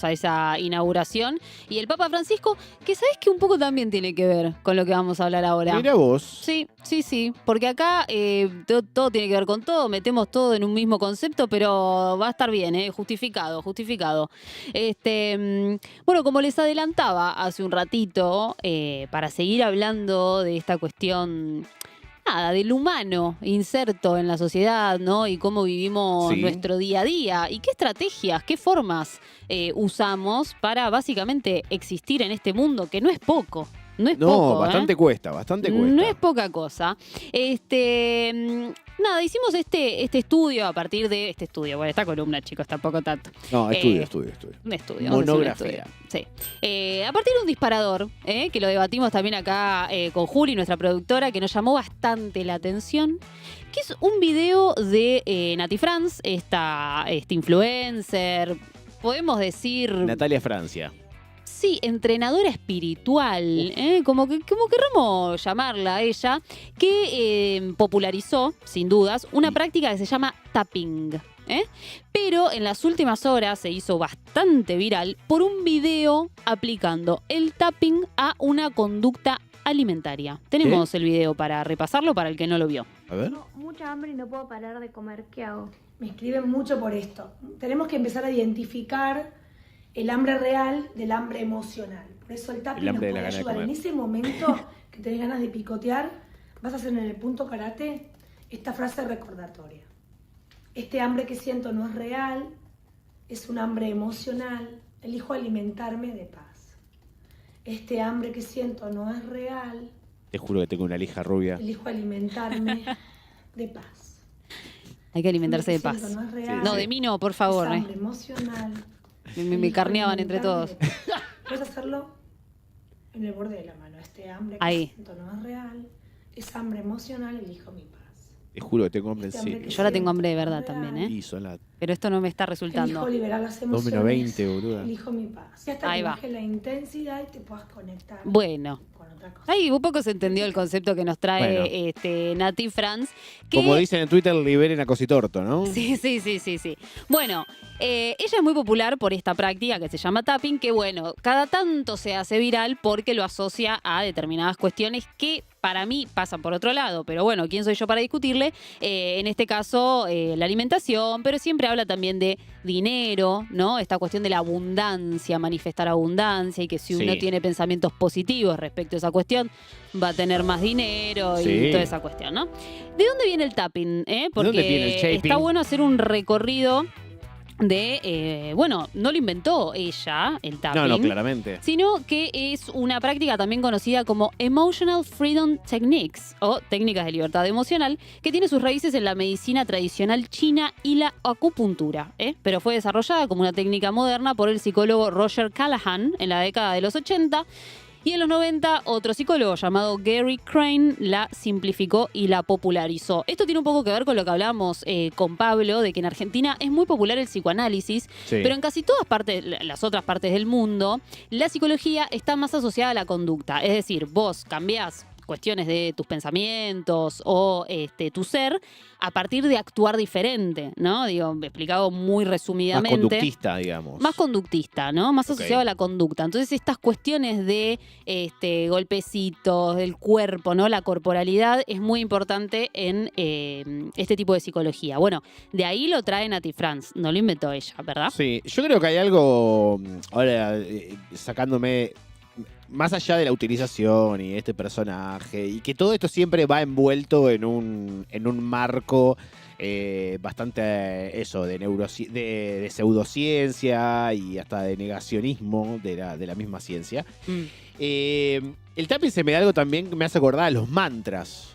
a esa inauguración. Y el Papa Francisco, que sabes que un poco también tiene que ver con lo que vamos a hablar ahora. Mira vos. Sí, porque acá todo tiene que ver con todo, metemos todo en un mismo concepto, pero va a estar bien, justificado. Bueno, como les adelantaba hace un ratito, para seguir hablando de esta cuestión, nada, del humano inserto en la sociedad, ¿no? Y cómo vivimos nuestro día a día y qué estrategias, qué formas usamos para básicamente existir en este mundo, que no es poco. No es poco, bastante cuesta. No es poca cosa. Nada, hicimos este estudio a partir de este estudio. Bueno, esta columna, chicos, tampoco tanto. No, estudio. Un estudio. Monografía. Sí. A partir de un disparador, que lo debatimos también acá con Juli, nuestra productora, que nos llamó bastante la atención, que es un video de Nati France, esta influencer, podemos decir... Natalia Francia. Sí, entrenadora espiritual, como querramos llamarla a ella, que popularizó, sin dudas, una práctica que se llama tapping. Pero en las últimas horas se hizo bastante viral por un video aplicando el tapping a una conducta alimentaria. Tenemos el video para repasarlo para el que no lo vio. A ver. Tengo mucha hambre y no puedo parar de comer. ¿Qué hago? Me escriben mucho por esto. Tenemos que empezar a identificar el hambre real del hambre emocional. Por eso el tapping nos puede ayudar. En ese momento que tenés ganas de picotear, vas a hacer en el punto karate esta frase recordatoria. Este hambre que siento no es real, es un hambre emocional. Elijo alimentarme de paz. Este hambre que siento no es real. Te juro que tengo una lija rubia. Elijo alimentarme de paz. Hay que alimentarse de paz. No es real, no, de mí no, por favor. Es hambre emocional. Me carneaban entre todos. Puedes hacerlo en el borde de la mano. Este hambre ahí. Que siento no es real, es hambre emocional, elijo mi paz. Te juro que tengo hambre en serio. Yo ahora tengo hambre de verdad también, Pero esto no me está resultando. Elijo liberar las emociones. 2 menos 20, boluda. Elijo mi paz. Y hasta ahí que va. baje la intensidad y te puedas conectar. Bueno. Con otra cosa. Ahí un poco se entendió el concepto que nos trae Nati France. Que... Como dicen en Twitter, liberen a Cositorto, ¿no? Sí. Bueno, ella es muy popular por esta práctica que se llama tapping, que bueno, cada tanto se hace viral porque lo asocia a determinadas cuestiones que para mí pasan por otro lado, pero bueno, ¿quién soy yo para discutirle? En este caso, la alimentación, pero siempre habla también de dinero, ¿no? Esta cuestión de la abundancia, manifestar abundancia y que si uno tiene pensamientos positivos respecto a esa cuestión, va a tener más dinero y toda esa cuestión, ¿no? ¿De dónde viene el tapping? Porque ¿De dónde viene el shaping? Está bueno hacer un recorrido de, no lo inventó ella, el tapping. No, claramente. Sino que es una práctica también conocida como Emotional Freedom Techniques, o técnicas de libertad emocional, que tiene sus raíces en la medicina tradicional china y la acupuntura, pero fue desarrollada como una técnica moderna por el psicólogo Roger Callahan en la década de los 80. Y en los 90, otro psicólogo llamado Gary Crane la simplificó y la popularizó. Esto tiene un poco que ver con lo que hablábamos con Pablo, de que en Argentina es muy popular el psicoanálisis, pero en casi todas las otras partes del mundo, la psicología está más asociada a la conducta. Es decir, vos cambiás cuestiones de tus pensamientos o tu ser a partir de actuar diferente, ¿no? Digo, explicado muy resumidamente. Más conductista, digamos. Más conductista, ¿no? Más asociado a la conducta. Entonces, estas cuestiones de golpecitos, del cuerpo, ¿no? La corporalidad es muy importante en este tipo de psicología. Bueno, de ahí lo trae Nati France, no lo inventó ella, ¿verdad? Sí, yo creo que hay algo, ahora sacándome más allá de la utilización y este personaje, y que todo esto siempre va envuelto en un marco bastante de pseudociencia y hasta de negacionismo de la misma ciencia. El tapping se me da algo también que me hace acordar a los mantras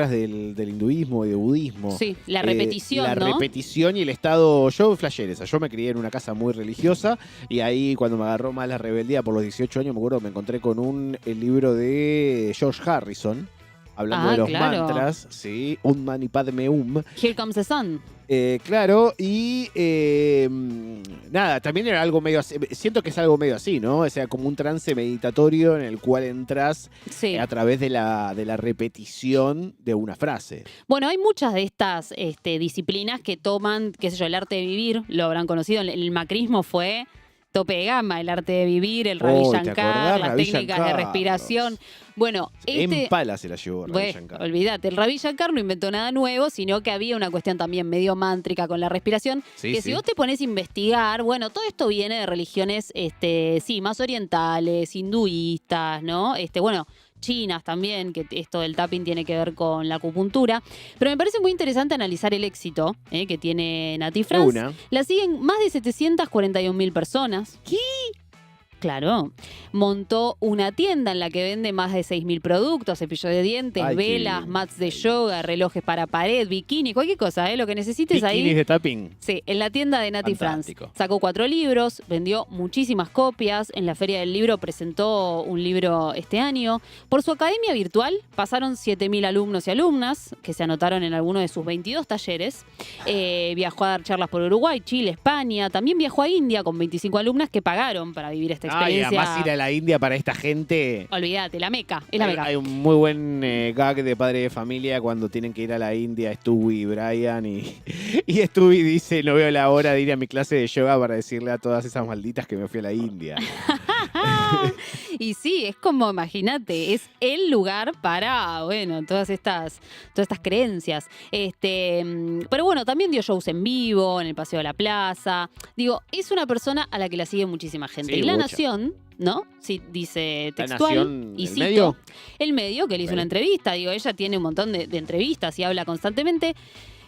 del hinduismo y del budismo. Sí, la repetición, la ¿no? repetición y el estado... Yo flashé esa. Yo me crié en una casa muy religiosa y ahí cuando me agarró más la rebeldía por los 18 años, me acuerdo, me encontré con el libro de George Harrison, hablando de los mantras, ¿sí? Un Mani Padme Hum. Here Comes the Sun. Claro, y nada, también era algo medio así, siento que es algo medio así, ¿no? O sea, como un trance meditatorio en el cual entras a través de la repetición de una frase. Bueno, hay muchas de estas disciplinas que toman, qué sé yo, el arte de vivir, lo habrán conocido, el macrismo fue tope de gama, el arte de vivir, el Ravi Shankar, las técnicas de respiración. Bueno, En pala se la llevó Ravi Shankar. Olvídate, el Ravi Shankar no inventó nada nuevo, sino que había una cuestión también medio mántrica con la respiración, si vos te pones a investigar, bueno, todo esto viene de religiones, más orientales, hinduistas, ¿no? Bueno, chinas también, que esto del tapping tiene que ver con la acupuntura. Pero me parece muy interesante analizar el éxito que tiene Nati France. La siguen más de 741.000 personas. ¿Qué? Claro. Montó una tienda en la que vende más de 6.000 productos, cepillo de dientes, velas, mats de yoga, relojes para pared, bikini, cualquier cosa, lo que necesites ahí. Bikinis de tapping. Sí, en la tienda de Nati France. Sacó 4 libros, vendió muchísimas copias. En la Feria del Libro presentó un libro este año. Por su academia virtual pasaron 7.000 alumnos y alumnas que se anotaron en alguno de sus 22 talleres. Viajó a dar charlas por Uruguay, Chile, España. También viajó a India con 25 alumnas que pagaron para vivir esta experiencia. Además ir a la India para esta gente. Olvídate, la Meca, es la Meca. Hay un muy buen gag de padre de familia cuando tienen que ir a la India, Stewie y Brian, y Stewie dice, no veo la hora de ir a mi clase de yoga para decirle a todas esas malditas que me fui a la India. Y sí, es como, imagínate, es el lugar para, bueno, todas estas creencias. Pero bueno, también dio shows en vivo, en el Paseo de la Plaza. Digo, es una persona a la que la sigue muchísima gente. Sí, y La mucha. Nación, ¿no? Sí, dice textual. ¿La Nación, y el cito, medio? El medio, que le hizo una entrevista. Digo, ella tiene un montón de entrevistas y habla constantemente.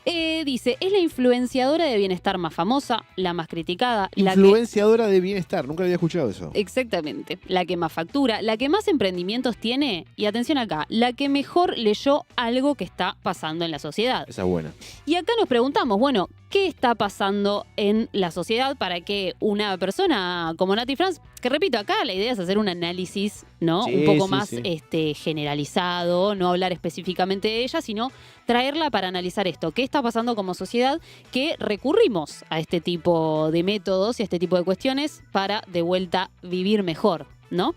Dice, es la influenciadora de bienestar más famosa, la más criticada. Influenciadora de bienestar, nunca había escuchado eso. Exactamente, la que más factura, la que más emprendimientos tiene y atención acá, la que mejor leyó algo que está pasando en la sociedad. Esa es buena. Y acá nos preguntamos, bueno, ¿qué está pasando en la sociedad para que una persona como Nati France, que repito, acá la idea es hacer un análisis, ¿no? Sí, un poco sí, más sí. generalizado, no hablar específicamente de ella, sino traerla para analizar esto. ¿Qué está pasando como sociedad que recurrimos a este tipo de métodos y a este tipo de cuestiones para de vuelta vivir mejor, ¿no?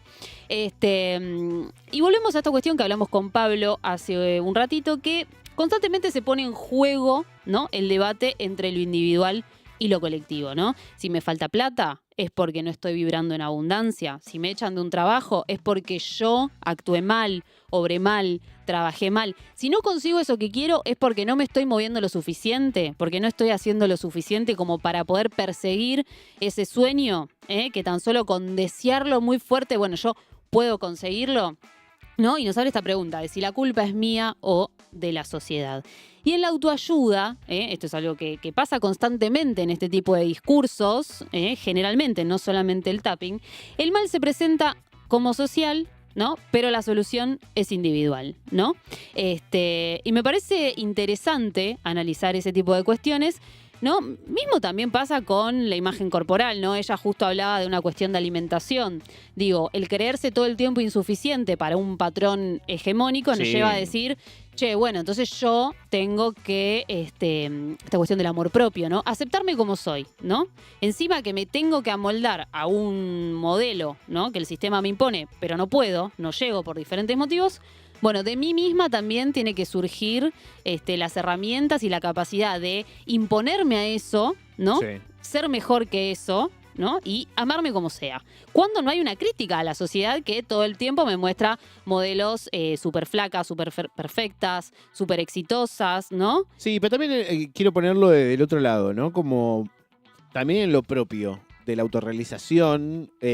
Y volvemos a esta cuestión que hablamos con Pablo hace un ratito, que constantemente se pone en juego, ¿no? El debate entre lo individual y lo colectivo, ¿no? Si me falta plata, es porque no estoy vibrando en abundancia. Si me echan de un trabajo, es porque yo actué mal, obré mal, trabajé mal. Si no consigo eso que quiero, es porque no me estoy moviendo lo suficiente, porque no estoy haciendo lo suficiente como para poder perseguir ese sueño, que tan solo con desearlo muy fuerte, bueno, yo puedo conseguirlo, ¿no? Y nos abre esta pregunta de si la culpa es mía o de la sociedad. Y en la autoayuda, esto es algo que pasa constantemente en este tipo de discursos, generalmente, no solamente el tapping, el mal se presenta como social, ¿no? Pero la solución es individual, ¿no? Y me parece interesante analizar ese tipo de cuestiones, ¿no? Mismo también pasa con la imagen corporal, ¿no? Ella justo hablaba de una cuestión de alimentación. Digo, el creerse todo el tiempo insuficiente para un patrón hegemónico nos lleva a decir, che, bueno, entonces yo tengo que, esta cuestión del amor propio, ¿no? Aceptarme como soy, ¿no? Encima que me tengo que amoldar a un modelo, ¿no? Que el sistema me impone, pero no puedo, no llego por diferentes motivos. Bueno, de mí misma también tiene que surgir las herramientas y la capacidad de imponerme a eso, ¿no? Sí. Ser mejor que eso, ¿no? Y amarme como sea. Cuando no hay una crítica a la sociedad que todo el tiempo me muestra modelos súper flacas, súper perfectas, súper exitosas, ¿no? Sí, pero también quiero ponerlo del otro lado, ¿no? Como también en lo propio de la autorrealización y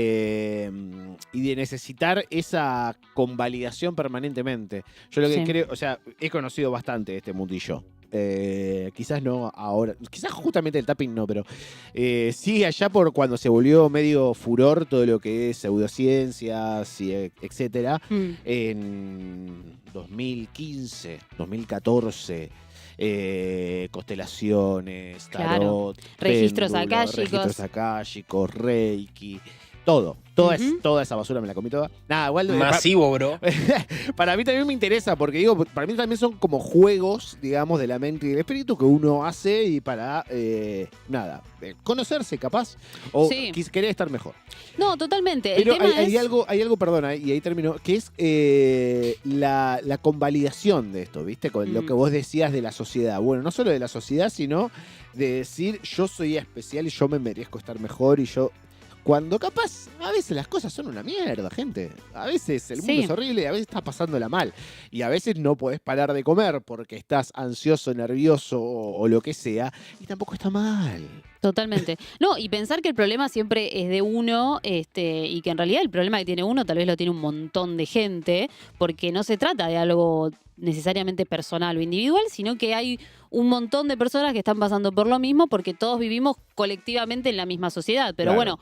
de necesitar esa convalidación permanentemente. Yo lo que creo, o sea, he conocido bastante este mundillo. Quizás no ahora, quizás justamente el tapping no, pero sí allá por cuando se volvió medio furor todo lo que es pseudociencias y etcétera, en 2015, 2014. Constelaciones, tarot, registros akáshicos, reiki, toda esa basura me la comí toda. Nada, igual masivo, bro. Para mí también me interesa, porque digo, para mí también son como juegos, digamos, de la mente y del espíritu que uno hace y para, conocerse capaz o querer estar mejor. No, totalmente. Pero hay algo, perdona, y ahí termino, que es la convalidación de esto, ¿viste? Con lo que vos decías de la sociedad. Bueno, no solo de la sociedad, sino de decir yo soy especial y yo me merezco estar mejor y yo... Cuando capaz, a veces las cosas son una mierda, gente. A veces el mundo Sí. es horrible y a veces estás pasándola mal. Y a veces no podés parar de comer porque estás ansioso, nervioso o lo que sea. Y tampoco está mal. Totalmente. No, y pensar que el problema siempre es de uno, y que en realidad el problema que tiene uno tal vez lo tiene un montón de gente, porque no se trata de algo necesariamente personal o individual, sino que hay un montón de personas que están pasando por lo mismo porque todos vivimos colectivamente en la misma sociedad. Pero Claro.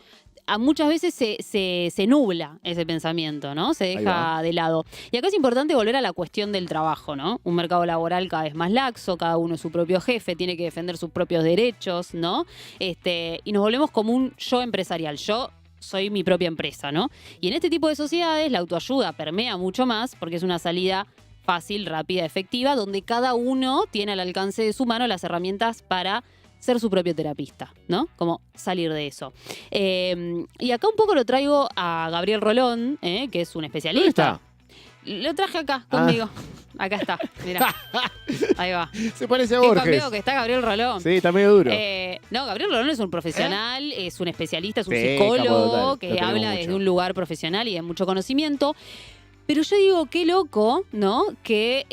bueno, muchas veces se nubla ese pensamiento, ¿no? Se Ahí deja va. de lado. Y acá es importante volver a la cuestión del trabajo, ¿no? Un mercado laboral cada vez más laxo, cada uno es su propio jefe, tiene que defender sus propios derechos, ¿no? Y nos volvemos como un yo empresarial. Yo soy mi propia empresa, ¿no? Y en este tipo de sociedades la autoayuda permea mucho más porque es una salida fácil, rápida, efectiva, donde cada uno tiene al alcance de su mano las herramientas para ser su propio terapista, ¿no? Como salir de eso. Y acá un poco lo traigo a Gabriel Rolón, que es un ¿Dónde especialista. está? Lo traje acá conmigo. Acá está, mirá. Ahí va. Se parece a Qué Borges. conmigo que está Gabriel Rolón. Sí, está medio duro. No, Gabriel Rolón es un profesional, es un especialista, es un Sí, psicólogo capo total, lo que tenemos habla mucho. desde un lugar profesional y de mucho conocimiento. Pero yo digo, qué loco, ¿no? Que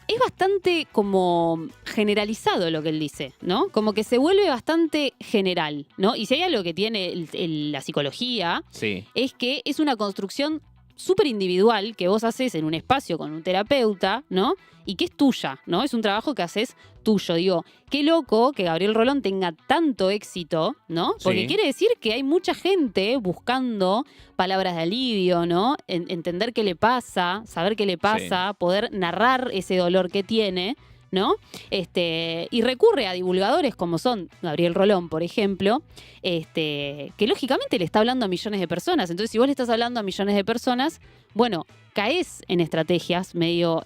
es bastante como generalizado lo que él dice, ¿no? Como que se vuelve bastante general, ¿no? Y si hay algo que tiene la psicología, Sí. es que es una construcción súper individual que vos haces en un espacio con un terapeuta, ¿no? Y que es tuya, ¿no? Es un trabajo que haces tuyo. Digo, qué loco que Gabriel Rolón tenga tanto éxito, ¿no? Porque Sí. quiere decir que hay mucha gente buscando palabras de alivio, ¿no? Entender qué le pasa, saber qué le pasa, poder narrar ese dolor que tiene, ¿no? Y recurre a divulgadores como son Gabriel Rolón, por ejemplo, que lógicamente le está hablando a millones de personas. Entonces, si vos le estás hablando a millones de personas, bueno, caes en estrategias medio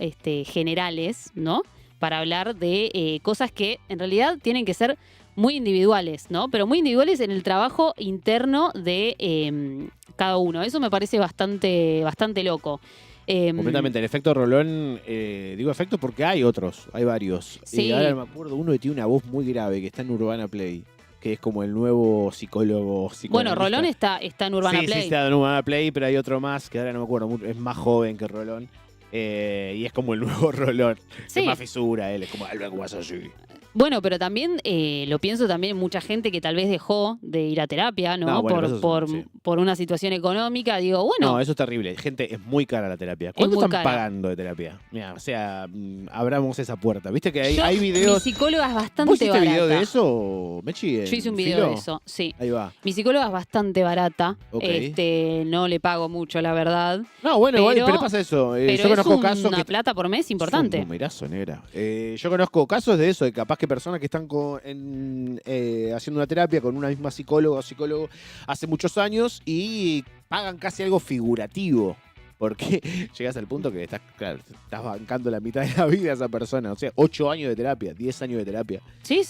generales, ¿no? Para hablar de cosas que en realidad tienen que ser muy individuales, ¿no? Pero muy individuales en el trabajo interno de cada uno. Eso me parece bastante loco. Completamente. El efecto Rolón, digo efecto porque hay otros, hay varios. Sí. Ahora me acuerdo uno que tiene una voz muy grave, que está en Urbana Play, que es como el nuevo psicólogo. Bueno, Rolón está en Urbana sí, Play. Sí, está en Urbana Play, pero hay otro más que ahora no me acuerdo, es más joven que Rolón. Y es como el nuevo Rolón. Sí. Es más fisura, él es como algo más así. Bueno, pero también lo pienso también en mucha gente que tal vez dejó de ir a terapia, ¿no? No, bueno, eso sí. por una situación económica. Digo, bueno, No, eso es terrible. Gente, es muy cara la terapia. ¿Cuánto muy están cara. pagando de terapia? Mira, o sea, abramos esa puerta. Viste que yo- hay mi videos. psicóloga es ¿Vos bastante hiciste barata. video de eso, Mechi? Yo hice un en video Filo? de eso, sí. Ahí va. Mi psicóloga es bastante barata. Ok. No le pago mucho, la verdad. No, bueno, igual, Pero- pero pasa eso. Pero Yo conozco es casos una que. plata por mes Es importante. un numerazo, negra. Yo conozco casos de eso, de capaz que personas que están haciendo una terapia con una misma psicóloga o psicólogo hace muchos años y pagan casi algo figurativo. Porque llegas al punto que estás bancando la mitad de la vida a esa persona. O sea, 8 años de terapia, 10 años de terapia. Sí.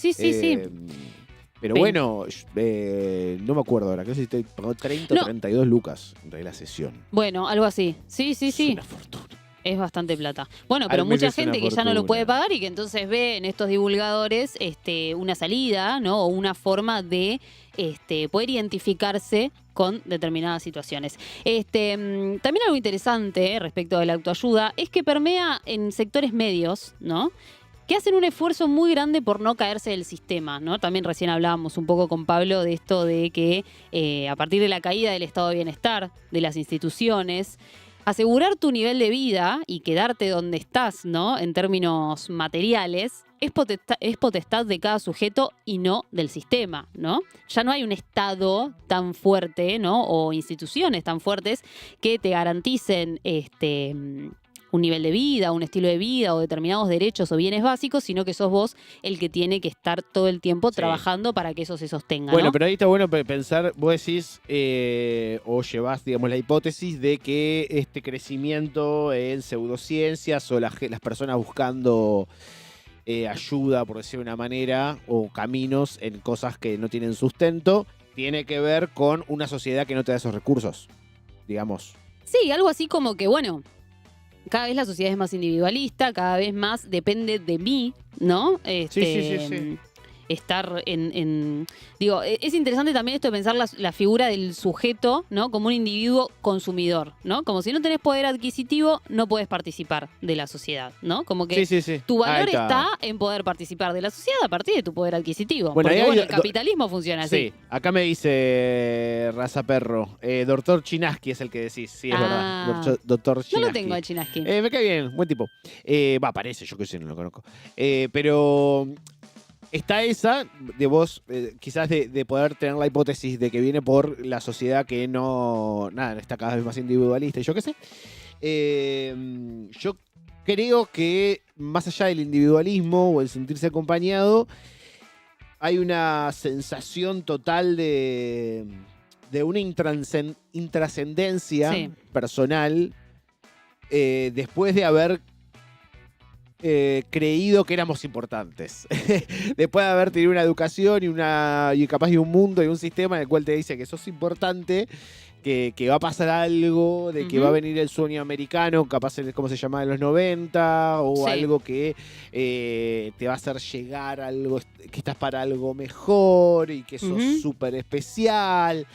Pero Ven. bueno, no me acuerdo ahora. Creo que si pagó 30 No. o 32 lucas de la sesión. Bueno, algo así. Sí. Es una fortuna. Es bastante plata. Bueno, pero Al mes mucha es una gente que ya no lo fortuna. puede pagar y que entonces ve en estos divulgadores una salida, ¿no? O una forma de poder identificarse con determinadas situaciones. También algo interesante respecto de la autoayuda es que permea en sectores medios, ¿no? Que hacen un esfuerzo muy grande por no caerse del sistema, ¿no? También recién hablábamos un poco con Pablo de esto de que a partir de la caída del estado de bienestar, de las instituciones, asegurar tu nivel de vida y quedarte donde estás, ¿no? En términos materiales, es potestad de cada sujeto y no del sistema, ¿no? Ya no hay un Estado tan fuerte, ¿no? O instituciones tan fuertes que te garanticen un nivel de vida, un estilo de vida o determinados derechos o bienes básicos, sino que sos vos el que tiene que estar todo el tiempo Sí. trabajando para que eso se sostenga, Bueno, ¿no? pero ahí está bueno pensar, vos decís, o llevás, digamos, la hipótesis de que este crecimiento en pseudociencias o las personas buscando ayuda, por decir de una manera, o caminos en cosas que no tienen sustento, tiene que ver con una sociedad que no te da esos recursos, digamos. Sí, algo así como que, bueno, cada vez la sociedad es más individualista, cada vez más depende de mí, ¿no? Sí. estar Digo, es interesante también esto de pensar la figura del sujeto, ¿no? Como un individuo consumidor, ¿no? Como si no tenés poder adquisitivo, no podés participar de la sociedad, ¿no? Como que tu valor está en poder participar de la sociedad a partir de tu poder adquisitivo. Bueno, porque el capitalismo funciona así. Sí, acá me dice Raza Perro, doctor Chinaski es el que decís, sí, es verdad, doctor Chinaski. No lo tengo a Chinaski. Me cae bien, buen tipo. Parece, yo que sé, no lo conozco. Pero está esa de vos, quizás de poder tener la hipótesis de que viene por la sociedad que está cada vez más individualista y yo qué sé. Yo creo que más allá del individualismo o el sentirse acompañado, hay una sensación total de una intrascendencia personal después de haber creído que éramos importantes. Después de haber tenido una educación y capaz de un mundo y un sistema en el cual te dice que sos importante, que va a pasar algo, de que va a venir el sueño americano, capaz como se llamaba en los 90, o algo que te va a hacer llegar algo, que estás para algo mejor y que sos súper especial.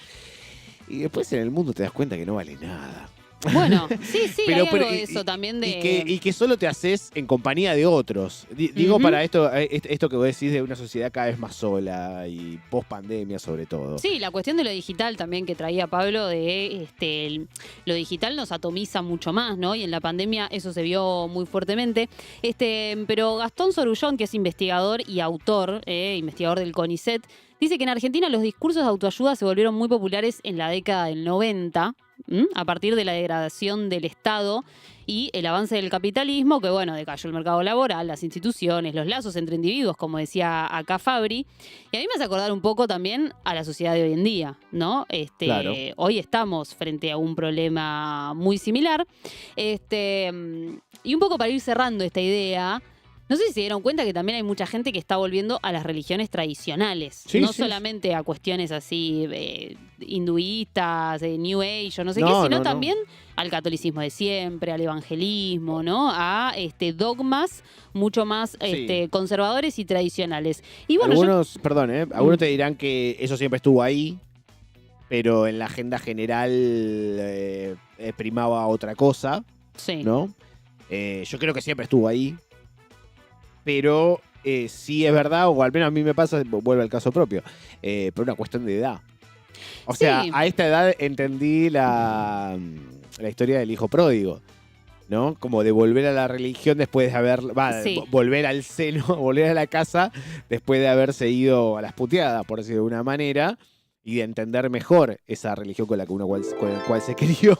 Y después en el mundo te das cuenta que no vale nada. Bueno, sí, hay algo de eso también de... Y que solo te haces en compañía de otros. Digo para esto que vos decís de una sociedad cada vez más sola y post pandemia sobre todo. Sí, la cuestión de lo digital también que traía Pablo, de lo digital nos atomiza mucho más, ¿no? Y en la pandemia eso se vio muy fuertemente. Pero Gastón Sorullón, que es investigador y autor, investigador del CONICET, dice que en Argentina los discursos de autoayuda se volvieron muy populares en la década del 90, a partir de la degradación del Estado y el avance del capitalismo, que bueno, decayó el mercado laboral, las instituciones, los lazos entre individuos, como decía acá Fabri. Y a mí me hace acordar un poco también a la sociedad de hoy en día, ¿no? Claro. Hoy estamos frente a un problema muy similar. Y un poco para ir cerrando esta idea, no sé si se dieron cuenta que también hay mucha gente que está volviendo a las religiones tradicionales. Solamente a cuestiones así hinduistas, New Age o no sé qué, sino también al catolicismo de siempre, al evangelismo, ¿no? A dogmas mucho más conservadores y tradicionales. Y bueno, algunos te dirán que eso siempre estuvo ahí, pero en la agenda general primaba otra cosa, ¿no? Yo creo que siempre estuvo ahí. Pero sí es verdad, o al menos a mí me pasa, vuelve al caso propio, por una cuestión de edad. O sea, a esta edad entendí la historia del hijo pródigo, ¿no? Como de volver a la religión después de haber... volver al seno, volver a la casa después de haberse ido a las puteadas, por decirlo de una manera, y de entender mejor esa religión con el cual se crió.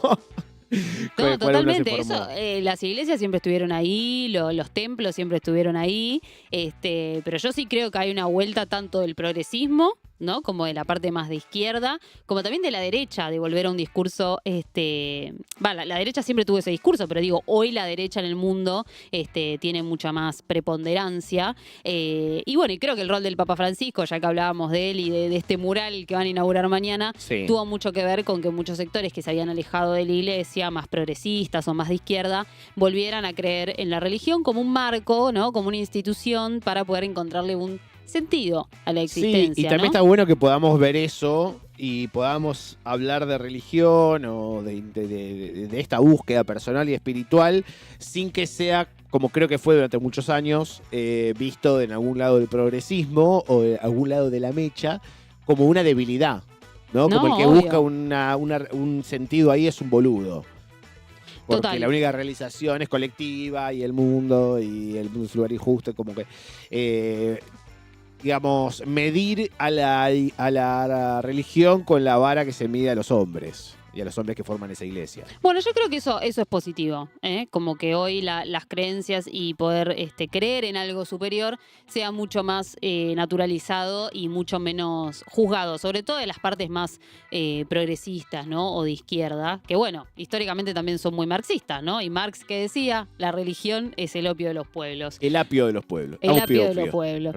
No, totalmente. Eso, las iglesias siempre estuvieron ahí, los templos siempre estuvieron ahí, pero yo sí creo que hay una vuelta tanto del progresismo, ¿no? Como de la parte más de izquierda, como también de la derecha, de volver a un discurso, la derecha siempre tuvo ese discurso, pero digo, hoy la derecha en el mundo tiene mucha más preponderancia, y bueno, y creo que el rol del Papa Francisco, ya que hablábamos de él y de este mural que van a inaugurar mañana, tuvo mucho que ver con que muchos sectores que se habían alejado de la iglesia, más progresistas o más de izquierda, volvieran a creer en la religión como un marco, ¿no? Como una institución para poder encontrarle un sentido a la existencia. Sí, y también está bueno que podamos ver eso y podamos hablar de religión o de esta búsqueda personal y espiritual sin que sea, como creo que fue durante muchos años, visto en algún lado del progresismo o de algún lado de la mecha, como una debilidad, ¿no? Como el que busca un sentido ahí es un boludo. Porque la única realización es colectiva y el mundo es un lugar injusto, como que... digamos, medir a la religión con la vara que se mide a los hombres y a los hombres que forman esa iglesia. Bueno, yo creo que eso es positivo, como que hoy las creencias y poder creer en algo superior sea mucho más naturalizado y mucho menos juzgado, sobre todo de las partes más progresistas, ¿no? O de izquierda, que bueno, históricamente también son muy marxistas, ¿no? Y Marx, que decía, la religión es el opio de los pueblos. El apio de los pueblos. El apio de los pueblos.